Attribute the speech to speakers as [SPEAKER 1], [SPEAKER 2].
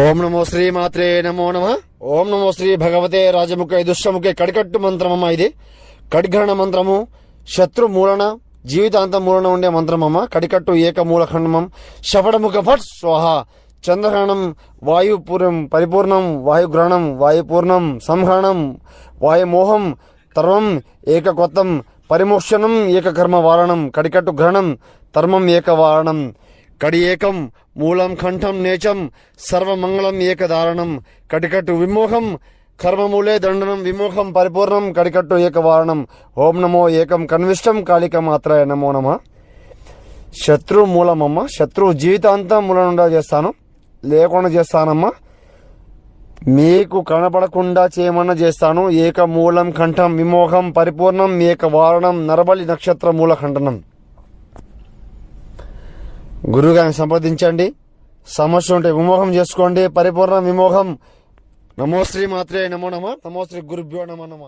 [SPEAKER 1] ఓం నమో శ్రీ మాత్రే నమో నమ. ఓం నమో శ్రీ భగవతే రాజముఖ దుష్టముఖే కడికట్టు మంత్రమమ్మ. ఇది కడిగ్రహణ మంత్రము. శత్రు మూలన జీవితాంతం మూలన ఉండే మంత్రమమ్మ. కడికట్టు ఏకమూలఖండమం. శపడముఖ ఫట్ స్వాహ. చంద్రగ్రహణం వాయుపూర్ణం పరిపూర్ణం, వాయుగ్రహణం వాయుపూర్ణం, సంహరణం వాయుమోహం, తర్వం ఏకకొత్తం, పరిమోక్షణం ఏకకర్మ వారణం, కడికట్టు గ్రహణం తర్మం ఏకవారణం, కడి ఏకం మూలం కంఠం నేచం, సర్వమంగళం ఏకధారణం, కడికట్టు విమోహం కర్మమూలే దండనం, విమోహం పరిపూర్ణం, కడికట్టు ఏకవారణం. ఓం నమో ఏకం కన్విష్టం కాళిక మాత్రాయ నమో నమ. శత్రు మూలమమ్మ. శత్రువు జీవితాంతం మూలనుండా చేస్తాను, లేకుండా చేస్తానమ్మా. మీకు కనపడకుండా చేయమన్నా చేస్తాను. ఏక మూలం కంఠం విమోహం పరిపూర్ణం, ఏక వారణం, నరబలి నక్షత్ర మూల ఖండనం. గురువుగారిని సంప్రదించండి. సమస్య ఉంటే విమోహం చేసుకోండి. పరిపూర్ణ విమోహం. నమో శ్రీ మాత్రే నమో నమ. నమో శ్రీ గురుభ్యో నమో నమ.